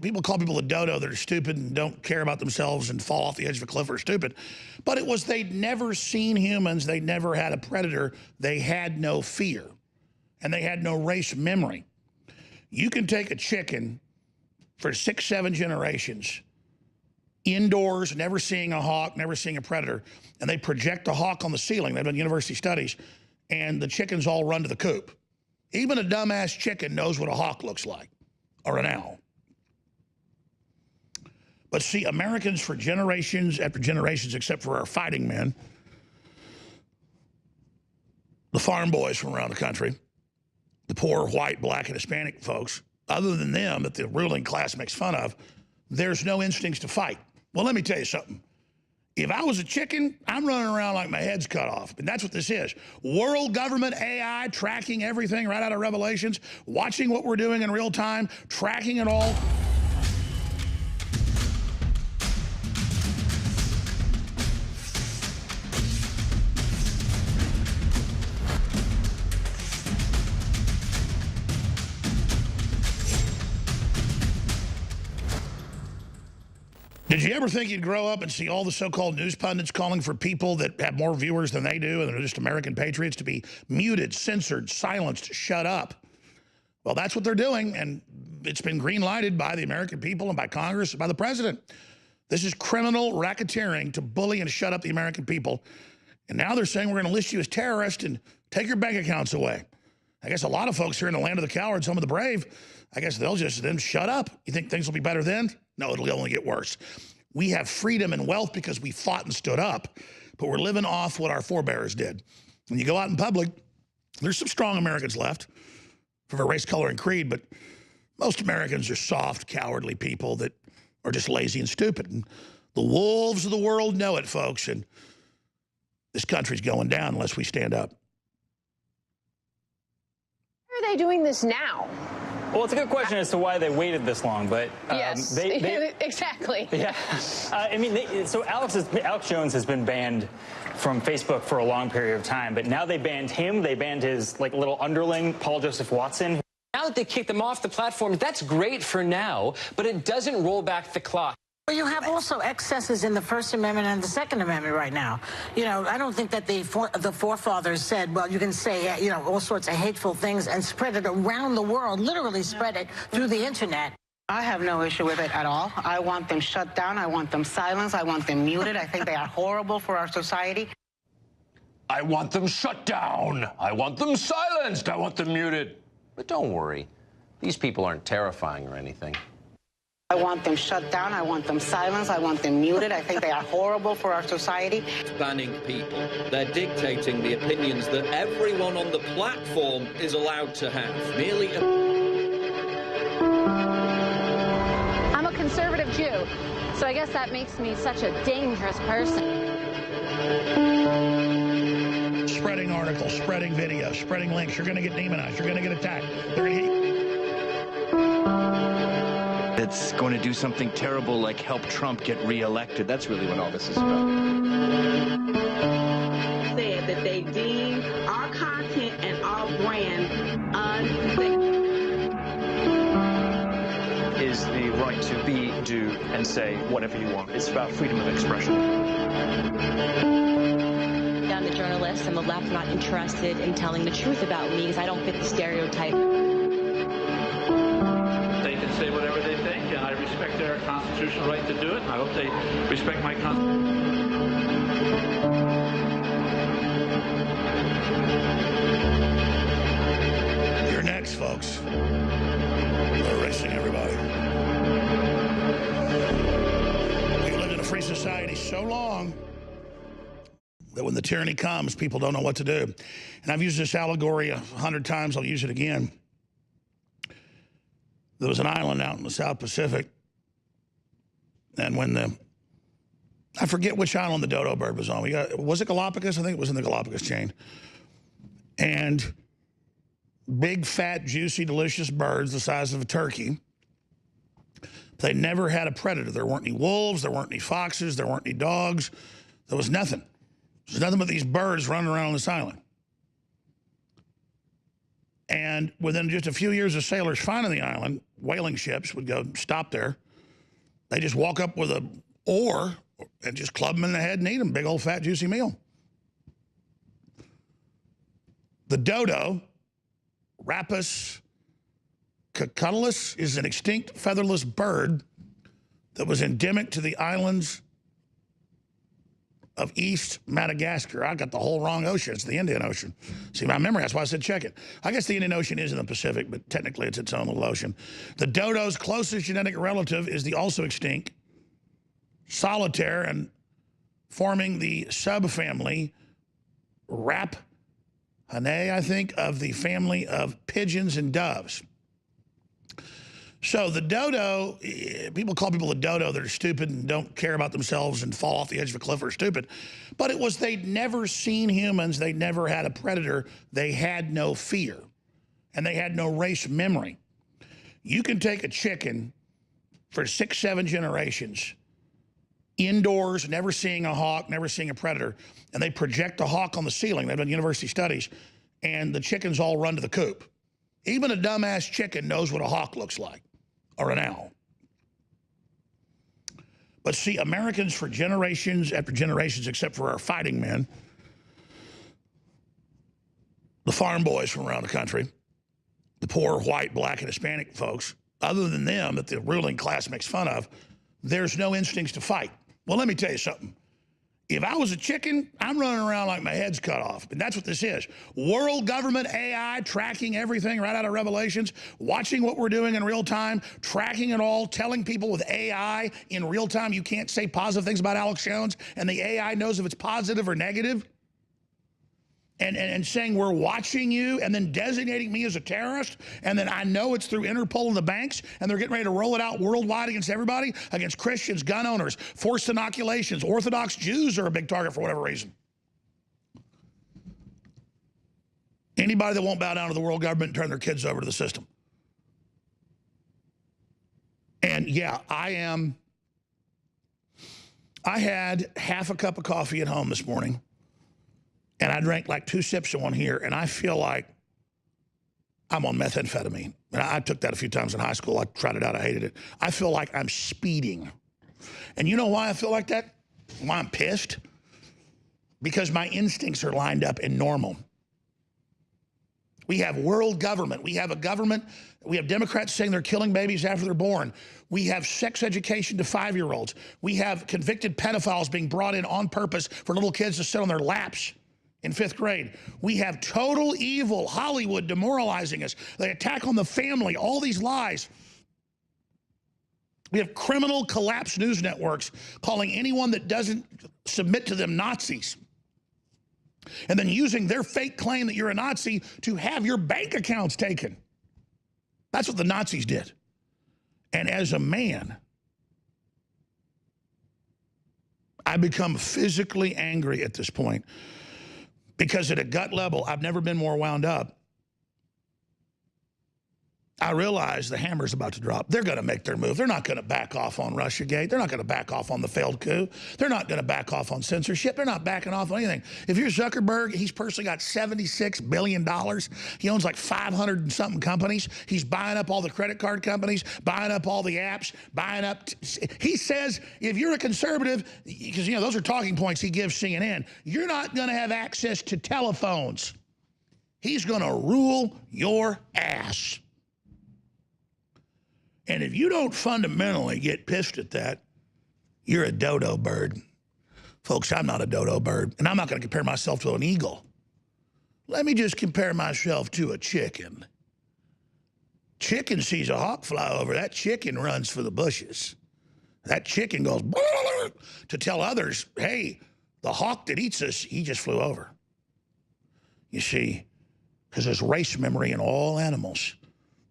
people call people a dodo that are stupid and don't care about themselves and fall off the edge of a cliff are stupid. But it was they'd never seen humans. They'd never had a predator. They had no fear. And they had no race memory. You can take a chicken for 6, 7 generations, indoors, never seeing a hawk, never seeing a predator, and they project a hawk on the ceiling. They've done university studies, and the chickens all run to the coop. Even a dumbass chicken knows what a hawk looks like, or an owl. But see, Americans for generations after generations, except for our fighting men, the farm boys from around the country, the poor white, black, and Hispanic folks, other than them that the ruling class makes fun of, there's no instincts to fight. Well, let me tell you something. If I was a chicken, I'm running around like my head's cut off. And that's what this is. World government AI tracking everything right out of Revelations, watching what we're doing in real time, tracking it all. Did you ever think you'd grow up and see all the so-called news pundits calling for people that have more viewers than they do and they're just American patriots to be muted, censored, silenced, shut up? Well, that's what they're doing, and it's been green-lighted by the American people and by Congress and by the president. This is criminal racketeering to bully and shut up the American people. And now they're saying we're going to list you as terrorist and take your bank accounts away. I guess a lot of folks here in the land of the cowards, home of the brave, I guess they'll just then shut up. You think things will be better then? No, it'll only get worse. We have freedom and wealth because we fought and stood up, but we're living off what our forebears did. When you go out in public, there's some strong Americans left for race, color, and creed, but most Americans are soft, cowardly people that are just lazy and stupid. And the wolves of the world know it, folks, and this country's going down unless we stand up. Why are they doing this now? Well, it's a good question as to why they waited this long, but yes, exactly. Yeah, I mean, so Alex Jones has been banned from Facebook for a long period of time, but now they banned him. They banned his little underling, Paul Joseph Watson. Now that they kicked them off the platform, that's great for now, but it doesn't roll back the clock. Well, you have also excesses in the First Amendment and the Second Amendment right now. You know, I don't think that the forefathers said, well, you can say, you know, all sorts of hateful things and spread it around the world, literally spread it through the internet. I have no issue with it at all. I want them shut down. I want them silenced. I want them muted. I think they are horrible for our society. I want them shut down. I want them silenced. I want them muted. But don't worry. These people aren't terrifying or anything. I want them shut down. I want them silenced. I want them muted. I think they are horrible for our society. Banning people. They're dictating the opinions that everyone on the platform is allowed to have. Merely I'm a conservative Jew, so I guess that makes me such a dangerous person. Spreading articles, spreading videos, spreading links. You're going to get demonized. You're going to get attacked. They're going to hit you. That's going to do something terrible like help Trump get reelected. That's really what all this is about. Said that they deem our content and our brand unsafe. Is the right to be, do, and say whatever you want. It's about freedom of expression. I'm a journalist, and the left not interested in telling the truth about me because I don't fit the stereotype. They can say whatever they think, and I respect their constitutional right to do it. I hope they respect my constitution. You're next, folks. They're erasing everybody. We've lived in a free society so long that when the tyranny comes, people don't know what to do. And I've used this allegory 100 times. I'll use it again. There was an island out in the South Pacific, and when I forget which island the dodo bird was on. Was it Galapagos? I think it was in the Galapagos chain. And big, fat, juicy, delicious birds the size of a turkey. They never had a predator. There weren't any wolves. There weren't any foxes. There weren't any dogs. There was nothing. There's nothing but these birds running around on this island. And within just a few years of sailors finding the island, whaling ships would go stop there. They just walk up with an oar and just club them in the head and eat them. Big old fat juicy meal. The dodo, Rapus cacutulus, is an extinct featherless bird that was endemic to the islands of East Madagascar. I got the whole wrong ocean. It's the Indian Ocean. See, my memory, that's why I said check it. I guess the Indian Ocean is in the Pacific, but technically it's its own little ocean. The dodo's closest genetic relative is the also extinct solitaire, and forming the subfamily Rapanae, I think, of the family of pigeons and doves. So the dodo, people call people a dodo that are stupid and don't care about themselves and fall off the edge of a cliff or stupid. But it was they'd never seen humans. They'd never had a predator. They had no fear. And they had no race memory. You can take a chicken for 6, 7 generations, indoors, never seeing a hawk, never seeing a predator, and they project a hawk on the ceiling. They've done university studies, and the chickens all run to the coop. Even a dumbass chicken knows what a hawk looks like, or an owl. But see, Americans for generations after generations, except for our fighting men, the farm boys from around the country, the poor white, black, and Hispanic folks, other than them that the ruling class makes fun of, there's no instincts to fight. Well, let me tell you something. If I was a chicken, I'm running around like my head's cut off. And that's what this is. World government AI tracking everything right out of Revelations, watching what we're doing in real time, tracking it all, telling people with AI in real time you can't say positive things about Alex Jones, and the AI knows if it's positive or negative. And saying we're watching you, and then designating me as a terrorist, and then I know it's through Interpol and the banks, and they're getting ready to roll it out worldwide against everybody, against Christians, gun owners, forced inoculations. Orthodox Jews are a big target for whatever reason. Anybody that won't bow down to the world government and turn their kids over to the system. And yeah, I had half a cup of coffee at home this morning. And I drank like 2 sips of one here, and I feel like I'm on methamphetamine. And I took that a few times in high school. I tried it out. I hated it. I feel like I'm speeding. And you know why I feel like that? Why I'm pissed? Because my instincts are lined up and normal. We have world government. We have a government. We have Democrats saying they're killing babies after they're born. We have sex education to 5-year-olds. We have convicted pedophiles being brought in on purpose for little kids to sit on their laps in 5th grade. We have total evil, Hollywood demoralizing us. They attack on the family, all these lies. We have criminal collapse news networks calling anyone that doesn't submit to them Nazis. And then using their fake claim that you're a Nazi to have your bank accounts taken. That's what the Nazis did. And as a man, I become physically angry at this point. Because at a gut level, I've never been more wound up. I realize the hammer's about to drop. They're going to make their move. They're not going to back off on Russiagate. They're not going to back off on the failed coup. They're not going to back off on censorship. They're not backing off on anything. If you're Zuckerberg, he's personally got $76 billion. He owns like 500 and something companies. He's buying up all the credit card companies, buying up all the apps, buying up. He says if you're a conservative, because, you know, those are talking points he gives CNN, you're not going to have access to telephones. He's going to rule your ass. And if you don't fundamentally get pissed at that, you're a dodo bird. Folks, I'm not a dodo bird, and I'm not going to compare myself to an eagle. Let me just compare myself to a chicken. Chicken sees a hawk fly over. That chicken runs for the bushes. That chicken goes to tell others, hey, the hawk that eats us, he just flew over. You see, because there's race memory in all animals.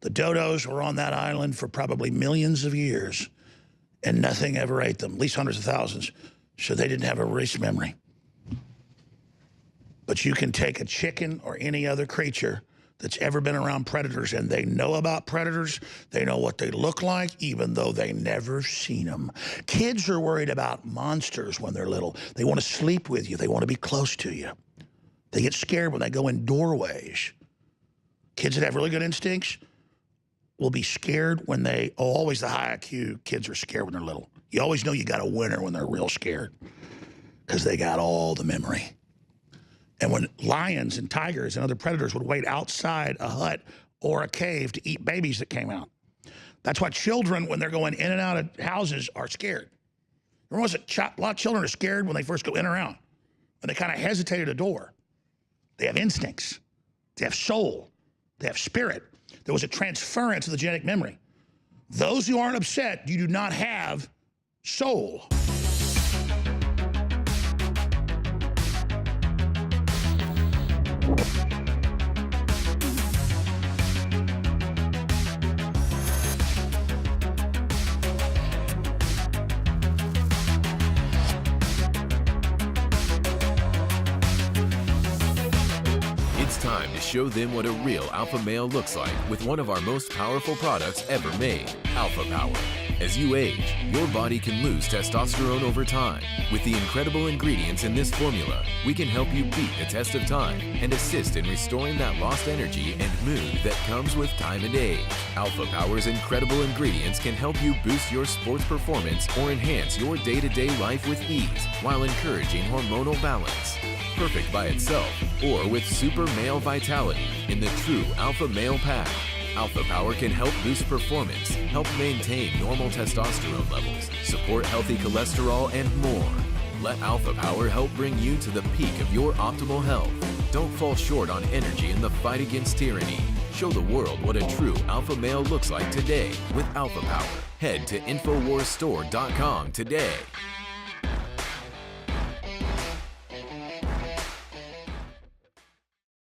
The dodos were on that island for probably millions of years, and nothing ever ate them, at least hundreds of thousands, so they didn't have a race memory. But you can take a chicken or any other creature that's ever been around predators, and they know about predators. They know what they look like, even though they never seen them. Kids are worried about monsters when they're little. They want to sleep with you. They want to be close to you. They get scared when they go in doorways. Kids that have really good instincts will be scared when they, always the high IQ kids are scared when they're little. You always know you got a winner when they're real scared because they got all the memory. And when lions and tigers and other predators would wait outside a hut or a cave to eat babies that came out. That's why children, when they're going in and out of houses, are scared. There was a lot of children are scared when they first go in or out. And they kind of hesitate at a door. They have instincts. They have soul. They have spirit. There was a transference of the genetic memory. Those who aren't upset, you do not have soul. It's time to show them what a real alpha male looks like with one of our most powerful products ever made, Alpha Power. As you age, your body can lose testosterone over time. With the incredible ingredients in this formula, we can help you beat the test of time and assist in restoring that lost energy and mood that comes with time and age. Alpha Power's incredible ingredients can help you boost your sports performance or enhance your day-to-day life with ease while encouraging hormonal balance. Perfect by itself or with super male vitality in the true Alpha Male Pack. Alpha Power can help boost performance, help maintain normal testosterone levels, support healthy cholesterol, and more. Let Alpha Power help bring you to the peak of your optimal health. Don't fall short on energy in the fight against tyranny. Show the world what a true alpha male looks like today with Alpha Power. Head to InfoWarsStore.com today.